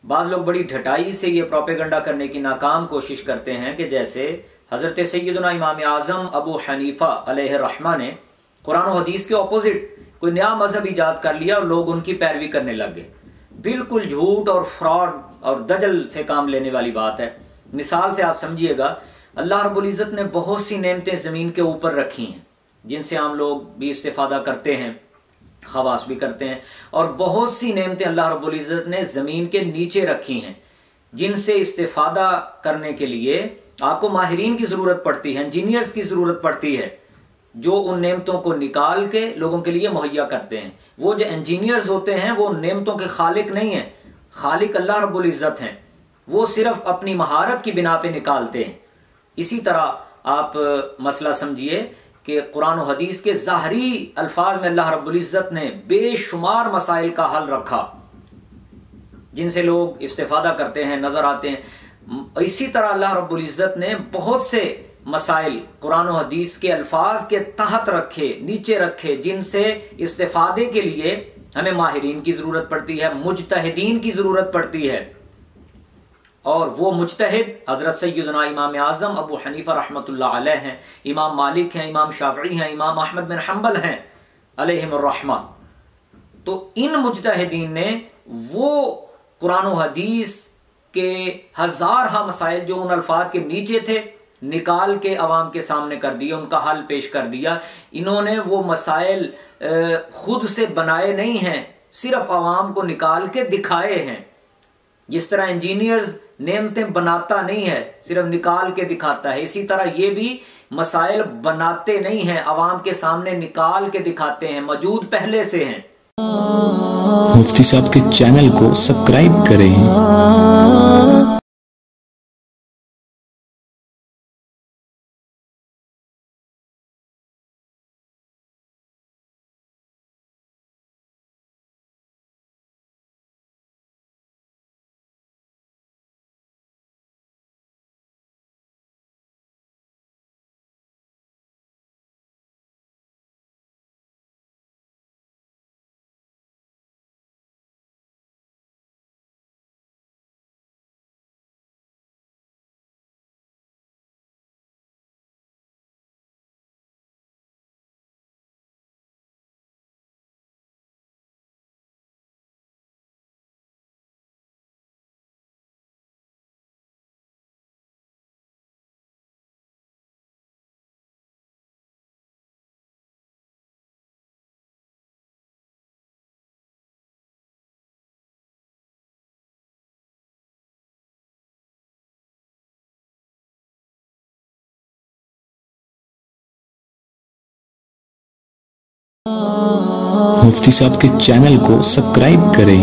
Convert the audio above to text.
बाद लोग बड़ी ढटाई से ये प्रोपेगंडा करने की नाकाम कोशिश करते हैं कि जैसे हजरत सैयदना इमाम आज़म अबू हनीफा अलैहि रहमा ने कुरान और हदीस के ऑपोजिट कोई नया मजहब इजाद कर लिया और लोग उनकी पैरवी करने लग गए। बिल्कुल झूठ और फ्रॉड और दजल से काम लेने वाली बात है। मिसाल से आप समझिएगा, अल्लाह रब्बुल इज़्ज़त ने बहुत सी नेमतें ज़मीन के ऊपर रखी हैं जिनसे आम लोग भी इस्तेफादा करते हैं, खवास भी करते हैं, और बहुत सी नेमतें अल्लाह रब्बुल इज़्ज़त ने ज़मीन के नीचे रखी हैं जिनसे इस्तेफादा करने के लिए आपको माहिरीन की ज़रूरत पड़ती है, इंजीनियर्स की ज़रूरत पड़ती है, जो उन नेमतों को निकाल के लोगों के लिए मुहैया करते हैं। वो जो इंजीनियर्स होते हैं वो नेमतों के खालिक नहीं हैं, खालिक अल्लाह रब्बुल इज़्ज़त हैं। वो सिर्फ अपनी महारत की बिना पे निकालते हैं। इसी तरह आप मसला समझिए कि कुरान और हदीस के ज़ाहरी अल्फाज में अल्लाह रब्बुल इज़्ज़त ने बेशुमार मसाइल का हल रखा जिनसे लोग इस्तेफादा करते हैं, नजर आते हैं। इसी तरह अल्लाह रब्बुल इज़्ज़त ने बहुत से मसाइल कुरान और हदीस के अल्फाज के तहत रखे, नीचे रखे, जिनसे इस्तेफादे के लिए हमें माहिरीन की जरूरत पड़ती है, मुजतहिदीन की जरूरत पड़ती है। और वो मुजतहिद हजरत सैयदना इमाम आज़म अबू हनीफा रहमतुल्लाह अलैह हैं, इमाम मालिक हैं, इमाम शाफई हैं, इमाम अहमद बिन हंबल हैं अलैहिमुर रहमा। तो इन मुजतहिदीन ने वो कुरान और हदीस के हजारहा मसाइल जो उन अल्फाज के नीचे थे निकाल के अवाम के सामने कर दिया, उनका हल पेश कर दिया। इन्होंने वो मसाइल खुद से बनाए नहीं हैं, सिर्फ अवाम को निकाल के दिखाए हैं। जिस तरह इंजीनियर्स नेमतें बनाता नहीं है, सिर्फ निकाल के दिखाता है, इसी तरह ये भी मसाइल बनाते नहीं हैं, अवाम के सामने निकाल के दिखाते हैं, मौजूद पहले से हैं। मुफ्ती साहब के चैनल को सब्सक्राइब करें। मुफ्ती साहब के चैनल को सब्सक्राइब करें।